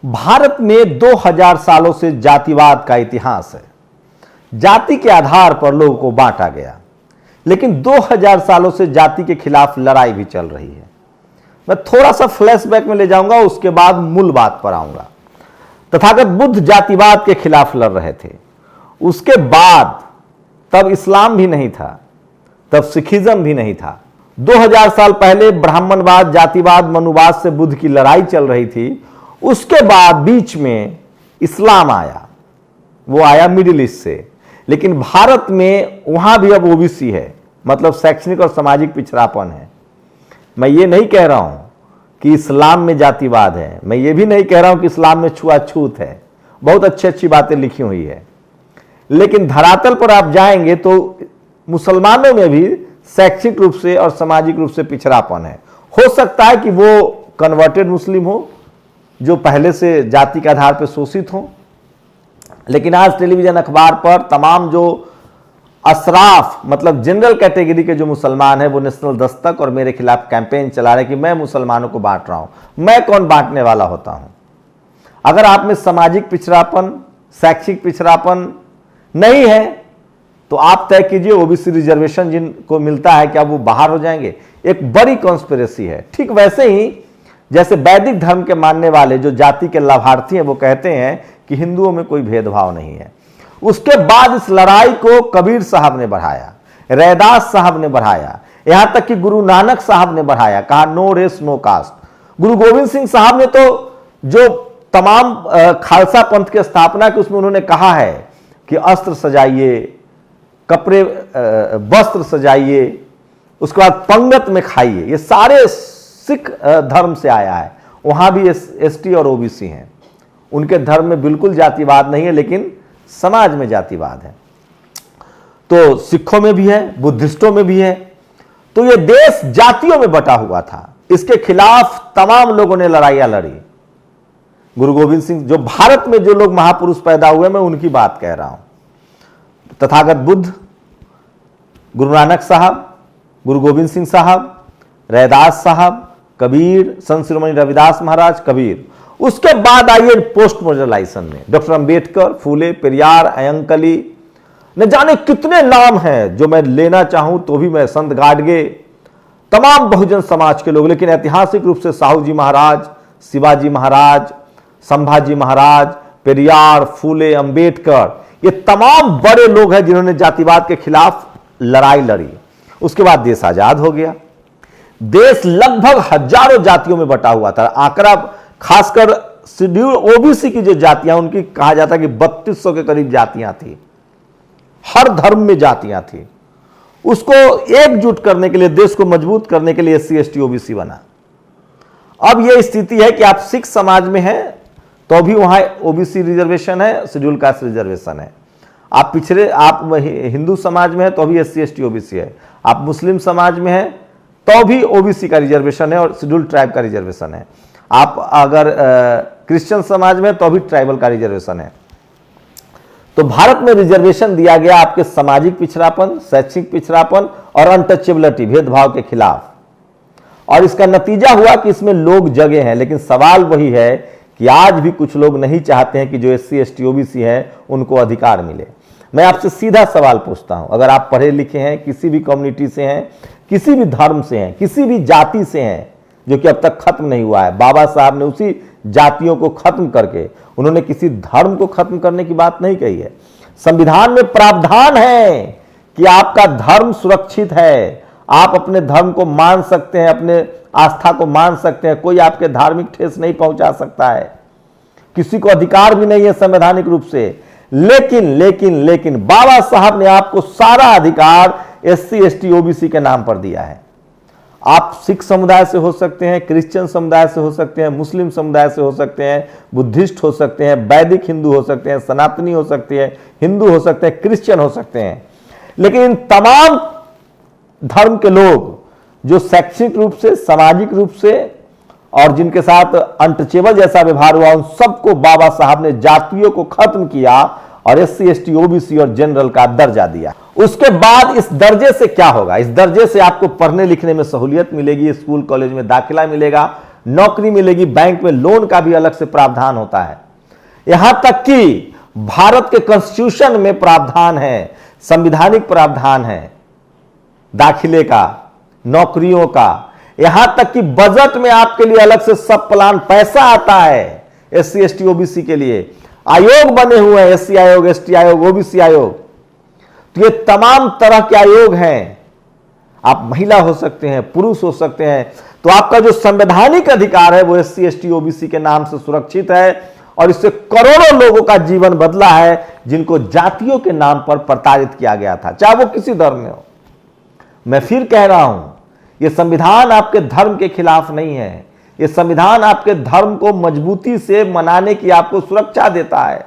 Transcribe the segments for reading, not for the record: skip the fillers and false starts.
भारत में 2000 सालों से जातिवाद का इतिहास है। जाति के आधार पर लोगों को बांटा गया, लेकिन 2000 सालों से जाति के खिलाफ लड़ाई भी चल रही है। मैं थोड़ा सा फ्लैशबैक में ले जाऊंगा, उसके बाद मूल बात पर आऊंगा। तथागत बुद्ध जातिवाद के खिलाफ लड़ रहे थे। उसके बाद तब इस्लाम भी नहीं था, तब सिखिज्म भी नहीं था। 2000 साल पहले ब्राह्मणवाद, जातिवाद, मनुवाद से बुद्ध की लड़ाई चल रही थी। उसके बाद बीच में इस्लाम आया, वो आया मिडिल ईस्ट से। लेकिन भारत में वहां भी अब ओबीसी है, मतलब शैक्षणिक और सामाजिक पिछड़ापन है। मैं ये नहीं कह रहा हूं कि इस्लाम में जातिवाद है, मैं ये भी नहीं कह रहा हूं कि इस्लाम में छुआछूत है। बहुत अच्छी अच्छी बातें लिखी हुई है, लेकिन धरातल पर आप जाएंगे तो मुसलमानों में भी शैक्षिक रूप से और सामाजिक रूप से पिछड़ापन है। हो सकता है कि वो कन्वर्टेड मुस्लिम हो, जो पहले से जाति के आधार पर शोषित हो, लेकिन आज टेलीविजन अखबार पर तमाम जो अशराफ, मतलब जनरल कैटेगरी के जो मुसलमान हैं, वो नेशनल दस्तक और मेरे खिलाफ कैंपेन चला रहे कि मैं मुसलमानों को बांट रहा हूं। मैं कौन बांटने वाला होता हूं? अगर आप में सामाजिक पिछड़ापन, शैक्षिक पिछड़ापन नहीं है तो आप तय कीजिए ओबीसी रिजर्वेशन जिनको मिलता है क्या वो बाहर हो जाएंगे? एक बड़ी कॉन्स्पिरेसी है। ठीक वैसे ही जैसे वैदिक धर्म के मानने वाले जो जाति के लाभार्थी हैं वो कहते हैं कि हिंदुओं में कोई भेदभाव नहीं है। उसके बाद इस लड़ाई को कबीर साहब ने बढ़ाया, रैदास साहब ने बढ़ाया, यहां तक कि गुरु नानक साहब ने बढ़ाया, कहा नो रेस नो कास्ट। गुरु गोविंद सिंह साहब ने तो जो तमाम खालसा पंथ की स्थापना की उसमें उन्होंने कहा है कि अस्त्र सजाइए, कपड़े वस्त्र सजाइए, उसके बाद पंगत में खाइए। ये सारे सिख धर्म से आया है। वहां भी एसटी और ओबीसी हैं। उनके धर्म में बिल्कुल जातिवाद नहीं है, लेकिन समाज में जातिवाद है। तो सिखों में भी है, बुद्धिस्टों में भी है। तो ये देश जातियों में बटा हुआ था। इसके खिलाफ तमाम लोगों ने लड़ाइयां लड़ी। गुरु गोविंद सिंह, जो भारत में जो लोग महापुरुष पैदा हुए, मैं उनकी बात कह रहा हूं। तथागत बुद्ध, गुरु नानक साहब, गुरु गोविंद सिंह साहब, रैदास साहब, कबीर, संत शिरोमणि रविदास महाराज, कबीर। उसके बाद आइए पोस्ट मॉडर्नाइजेशन में डॉक्टर अंबेडकर, फूले, पेरियार, अयंकली, न जाने कितने नाम हैं जो मैं लेना चाहूं तो भी मैं, संत गाडगे, तमाम बहुजन समाज के लोग। लेकिन ऐतिहासिक रूप से साहू जी महाराज, शिवाजी महाराज, संभाजी महाराज, पेरियार, फूले, अंबेडकर, ये तमाम बड़े लोग हैं जिन्होंने जातिवाद के खिलाफ लड़ाई लड़ी। उसके बाद देश आजाद हो गया। देश लगभग हजारों जातियों में बटा हुआ था। आंकड़ा खासकर शेड्यूल ओबीसी की जो जातियां, उनकी कहा जाता है कि 3200 के करीब जातियां थी। हर धर्म में जातियां थी। उसको एकजुट करने के लिए, देश को मजबूत करने के लिए एससी एसटी ओबीसी बना। अब यह स्थिति है कि आप सिख समाज में हैं तो भी वहां ओबीसी रिजर्वेशन है, शेड्यूल कास्ट रिजर्वेशन है। आप पिछड़े, आप हिंदू समाज में है तो भी एससी एसटी ओबीसी है। आप मुस्लिम समाज में है तो भी ओबीसी का रिजर्वेशन है और शेड्यूल ट्राइब का रिजर्वेशन है। आप अगर क्रिश्चियन समाज में तो भी ट्राइबल का रिजर्वेशन है। तो भारत में रिजर्वेशन दिया गया आपके सामाजिक पिछड़ापन, शैक्षिक पिछड़ापन और अनटचेबिलिटी, भेदभाव के खिलाफ। और इसका नतीजा हुआ कि इसमें लोग जगे हैं। लेकिन सवाल वही है कि आज भी कुछ लोग नहीं चाहते हैं कि जो एससी एसटी ओबीसी हैं उनको अधिकार मिले। मैं आपसे सीधा सवाल पूछता हूं, अगर आप पढ़े लिखे हैं, किसी भी कम्युनिटी से हैं, किसी भी धर्म से हैं, किसी भी जाति से हैं, जो कि अब तक खत्म नहीं हुआ है। बाबा साहब ने उसी जातियों को खत्म करके, उन्होंने किसी धर्म को खत्म करने की बात नहीं कही है। संविधान में प्रावधान है कि आपका धर्म सुरक्षित है, आप अपने धर्म को मान सकते हैं, अपने आस्था को मान सकते हैं, कोई आपके धार्मिक ठेस नहीं पहुंचा सकता है, किसी को अधिकार भी नहीं है संवैधानिक रूप से। लेकिन बाबा साहब ने आपको सारा अधिकार एससी एसटी ओबीसी के नाम पर दिया है। आप सिख समुदाय से हो सकते हैं, क्रिश्चियन समुदाय से हो सकते हैं, मुस्लिम समुदाय से हो सकते हैं, बुद्धिस्ट हो सकते हैं, वैदिक हिंदू हो सकते हैं, सनातनी हो सकते हैं, हिंदू हो सकते हैं, क्रिश्चियन हो सकते हैं। लेकिन इन तमाम धर्म के लोग जो शैक्षिक रूप से, सामाजिक रूप से और जिनके साथ अनटचेबल जैसा व्यवहार हुआ, उन सबको बाबा साहब ने जातियों को खत्म किया और एससी एसटी ओबीसी और जनरल का दर्जा दिया। उसके बाद इस दर्जे से क्या होगा? इस दर्जे से आपको पढ़ने लिखने में सहूलियत मिलेगी, स्कूल कॉलेज में दाखिला मिलेगा, नौकरी मिलेगी, बैंक में लोन का भी अलग से प्रावधान होता है। यहां तक कि भारत के कॉन्स्टिट्यूशन में प्रावधान है, संवैधानिक प्रावधान है दाखिले का, नौकरियों का। यहां तक कि बजट में आपके लिए अलग से सब प्लान पैसा आता है SC ST OBC के लिए। आयोग बने हुए हैं, SC आयोग, ST आयोग, OBC आयोग। तो ये तमाम तरह के आयोग हैं। आप महिला हो सकते हैं, पुरुष हो सकते हैं। तो आपका जो संवैधानिक अधिकार है वो SC ST OBC के नाम से सुरक्षित है और इससे करोड़ों लोगों का जीवन बदला है जिनको जातियों के नाम पर प्रताड़ित किया गया था, चाहे वो किसी धर्म में हो। मैं फिर कह रहा हूं, यह संविधान आपके धर्म के खिलाफ नहीं है। यह संविधान आपके धर्म को मजबूती से मनाने की आपको सुरक्षा देता है,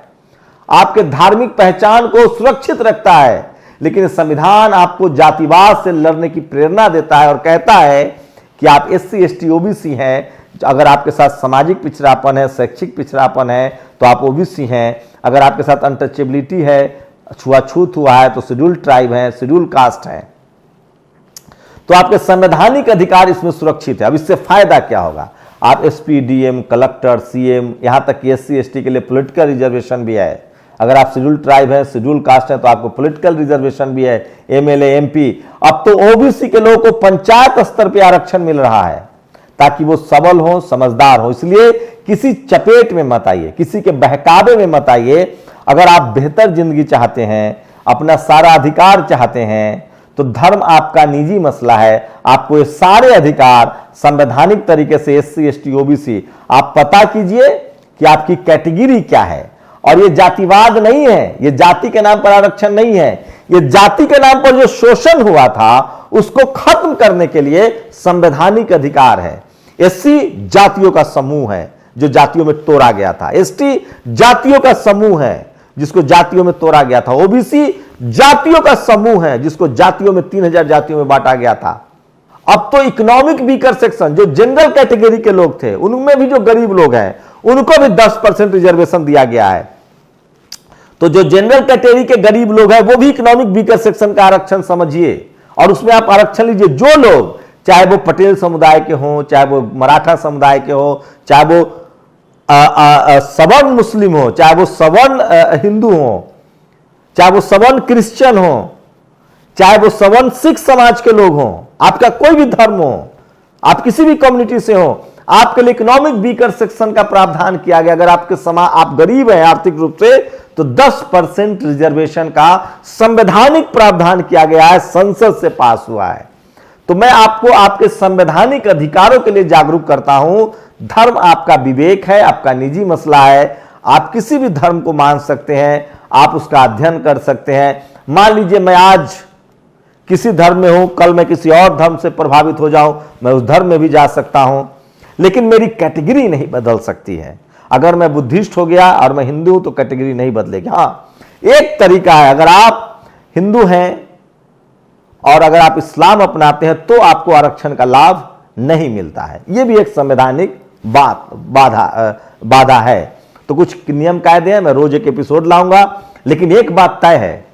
आपके धार्मिक पहचान को सुरक्षित रखता है। लेकिन संविधान आपको जातिवाद से लड़ने की प्रेरणा देता है और कहता है कि आप SC ST OBC हैं, अगर आपके साथ सामाजिक पिछड़ापन है, शैक्षिक पिछड़ापन है तो आप OBC हैं। अगर आपके साथ अनटचेबिलिटी है, छुआछूत हुआ है तो शेड्यूल ट्राइब है, शेड्यूल कास्ट है। तो आपके संवैधानिक अधिकार इसमें सुरक्षित है। अब इससे फायदा क्या होगा? आप SP DM कलेक्टर CM, यहां तक कि SC ST के लिए पॉलिटिकल रिजर्वेशन भी है। अगर आप शेड्यूल ट्राइब है, शेड्यूल कास्ट है तो आपको पॉलिटिकल रिजर्वेशन भी है, MLA MP। अब तो OBC के लोगों को पंचायत स्तर पर आरक्षण मिल रहा है ताकि वो सबल हो, समझदार हो। इसलिए किसी चपेट में मत आइए, किसी के बहकावे में मत आइए। अगर आप बेहतर जिंदगी चाहते हैं, अपना सारा अधिकार चाहते हैं, तो धर्म आपका निजी मसला है। आपको ये सारे अधिकार संवैधानिक तरीके से SC ST OBC आप पता कीजिए कि आपकी कैटेगरी क्या है। और ये जातिवाद नहीं है, ये जाति के नाम पर आरक्षण नहीं है। ये जाति के नाम पर जो शोषण हुआ था उसको खत्म करने के लिए संवैधानिक अधिकार है। SC जातियों का समूह है जो जातियों में तोड़ा गया था, ST जातियों का समूह है जिसको जातियों में तोड़ा गया था, OBC जातियों का समूह है जिसको जातियों में 3000 जातियों में बांटा गया था। अब तो इकोनॉमिक वीकर सेक्शन, जो जनरल कैटेगरी के लोग थे, उनमें भी जो गरीब लोग हैं उनको भी 10% रिजर्वेशन दिया गया है। तो जो जनरल कैटेगरी के गरीब लोग हैं वो भी इकोनॉमिक वीकर सेक्शन का आरक्षण समझिए और उसमें आप आरक्षण लीजिए। जो लोग, चाहे वो पटेल समुदाय के हों, चाहे वो मराठा समुदाय के हों, चाहे वो सवर्ण मुस्लिम हो, चाहे वो सवर्ण हिंदू हो, चाहे वो सवर्ण क्रिश्चियन हो, चाहे वो सवर्ण सिख समाज के लोग हों, आपका कोई भी धर्म हो, आप किसी भी कम्युनिटी से हो, आपके लिए इकोनॉमिक वीकर सेक्शन का प्रावधान किया गया। अगर आपके समाज, आप गरीब हैं आर्थिक रूप से, तो 10% रिजर्वेशन का संवैधानिक प्रावधान किया गया है, संसद से पास हुआ है। तो मैं आपको आपके संवैधानिक अधिकारों के लिए जागरूक करता हूं। धर्म आपका विवेक है, आपका निजी मसला है। आप किसी भी धर्म को मान सकते हैं, आप उसका अध्ययन कर सकते हैं। मान लीजिए मैं आज किसी धर्म में हूं, कल मैं किसी और धर्म से प्रभावित हो जाऊं, मैं उस धर्म में भी जा सकता हूं, लेकिन मेरी कैटेगरी नहीं बदल सकती है। अगर मैं बुद्धिस्ट हो गया और मैं हिंदू हूं तो कैटेगरी नहीं बदलेगी। हाँ, एक तरीका है, अगर आप हिंदू हैं और अगर आप इस्लाम अपनाते हैं तो आपको आरक्षण का लाभ नहीं मिलता है। यह भी एक संवैधानिक बाधा है। तो कुछ नियम कायदे हैं, मैं रोज एक एपिसोड लाऊंगा, लेकिन एक बात तय है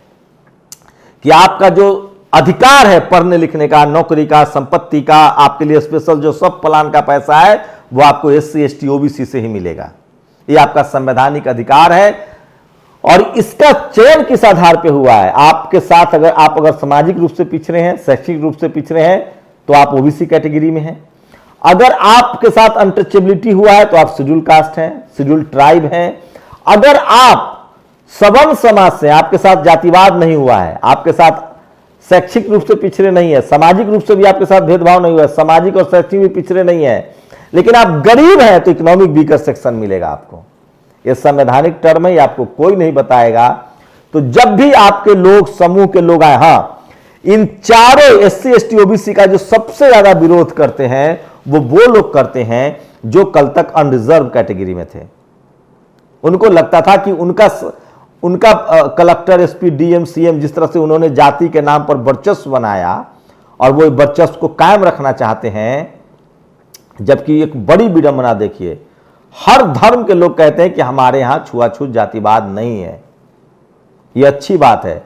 कि आपका जो अधिकार है पढ़ने लिखने का, नौकरी का, संपत्ति का, आपके लिए स्पेशल जो सब प्लान का पैसा है वो आपको SC ST OBC से ही मिलेगा। ये आपका संवैधानिक अधिकार है और इसका चयन किस आधार पे हुआ है? आपके साथ अगर सामाजिक रूप से पिछड़े हैं, शैक्षिक रूप से पिछड़े हैं तो आप OBC कैटेगरी में हैं। अगर आपके साथ अनटचेबिलिटी हुआ है तो आप शेड्यूल कास्ट हैं, शेड्यूल ट्राइब हैं। अगर आप सवर्ण समाज से, आपके साथ जातिवाद नहीं हुआ है, आपके साथ शैक्षिक रूप से पिछड़े नहीं है, सामाजिक रूप से भी आपके साथ भेदभाव नहीं हुआ है, सामाजिक और शैक्षिक भी पिछड़े नहीं है, लेकिन आप गरीब हैं तो इकोनॉमिक वीकर सेक्शन मिलेगा आपको। यह संवैधानिक टर्म है, आपको कोई नहीं बताएगा। तो जब भी आपके लोग, समूह के लोग आए, हाँ, इन चारों SC ST OBC का जो सबसे ज्यादा विरोध करते हैं वो लोग करते हैं जो कल तक अनरिजर्व कैटेगरी में थे। उनको लगता था कि उनका कलेक्टर, SP DM CM जिस तरह से उन्होंने जाति के नाम पर वर्चस्व बनाया और वो वर्चस्व को कायम रखना चाहते हैं, जबकि एक बड़ी विडंबना देखिए, हर धर्म के लोग कहते हैं कि हमारे यहां छुआछूत जातिवाद नहीं है। यह अच्छी बात है।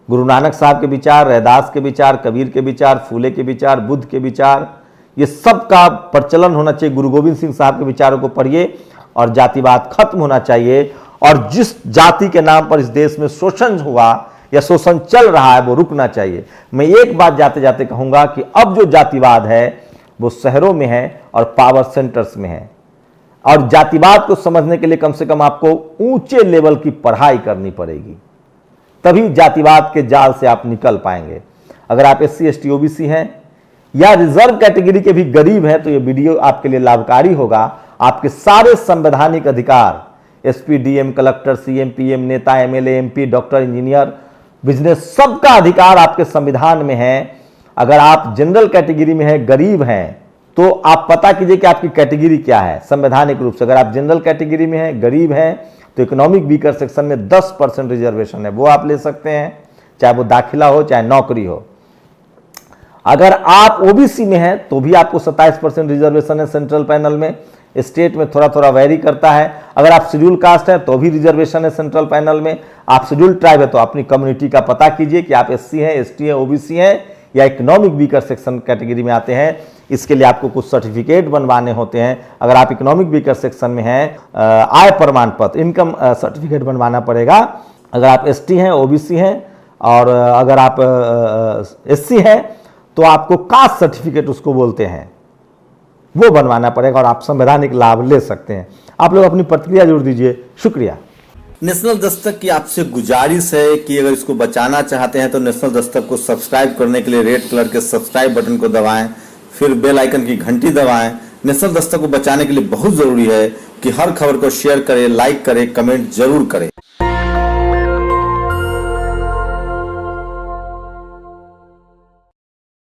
गुरु नानक साहब के विचार, रैदास के विचार, कबीर के विचार, फूले के विचार, बुद्ध के विचार, ये सब का प्रचलन होना चाहिए। गुरु गोविंद सिंह साहब के विचारों को पढ़िए और जातिवाद खत्म होना चाहिए। और जिस जाति के नाम पर इस देश में शोषण हुआ या शोषण चल रहा है वो रुकना चाहिए। मैं एक बात जाते जाते कहूंगा कि अब जो जातिवाद है वो शहरों में है और पावर सेंटर्स में है, और जातिवाद को समझने के लिए कम से कम आपको ऊंचे लेवल की पढ़ाई करनी पड़ेगी, तभी जातिवाद के जाल से आप निकल पाएंगे। अगर आप SC ST OBC हैं या रिजर्व कैटेगरी के भी गरीब हैं तो ये वीडियो आपके लिए लाभकारी होगा। आपके सारे संवैधानिक अधिकार, SP DM collector CM PM नेता MLA MP doctor engineer business, सबका अधिकार आपके संविधान में है। अगर आप जनरल कैटेगरी में हैं, गरीब हैं, तो आप पता कीजिए कि आपकी कैटेगरी क्या है संवैधानिक रूप से। अगर आप जनरल कैटेगरी में हैं, गरीब हैं, तो इकोनॉमिक वीकर सेक्शन में 10% रिजर्वेशन है, वो आप ले सकते हैं, चाहे वो दाखिला हो चाहे नौकरी हो। अगर आप OBC में हैं तो भी आपको 27% रिजर्वेशन है सेंट्रल पैनल में। स्टेट में थोड़ा थोड़ा वेरी करता है। अगर आप शेड्यूल कास्ट हैं तो भी रिजर्वेशन है सेंट्रल पैनल में। आप शेड्यूल ट्राइब है तो अपनी कम्युनिटी का पता कीजिए कि आप SC हैं, ST हैं, OBC हैं या इकोनॉमिक वीकर सेक्शन कैटेगरी में आते हैं। इसके लिए आपको कुछ सर्टिफिकेट बनवाने होते हैं। अगर आप इकोनॉमिक वीकर सेक्शन में हैं, आय प्रमाण पत्र, इनकम सर्टिफिकेट बनवाना पड़ेगा। अगर आप ST हैं, OBC हैं और अगर आप SC हैं तो आपको कास्ट सर्टिफिकेट उसको बोलते हैं, वो बनवाना पड़ेगा और आप संवैधानिक लाभ ले सकते हैं। आप लोग अपनी प्रतिक्रिया जरूर दीजिए। शुक्रिया। नेशनल दस्तक की आपसे गुजारिश है कि अगर इसको बचाना चाहते हैं तो नेशनल दस्तक को सब्सक्राइब करने के लिए रेड कलर के सब्सक्राइब बटन को दबाएं, फिर बेल आइकन की घंटी दबाएं। नेशनल दस्तक को बचाने के लिए बहुत जरूरी है कि हर खबर को शेयर करें, लाइक करें, कमेंट जरूर करें।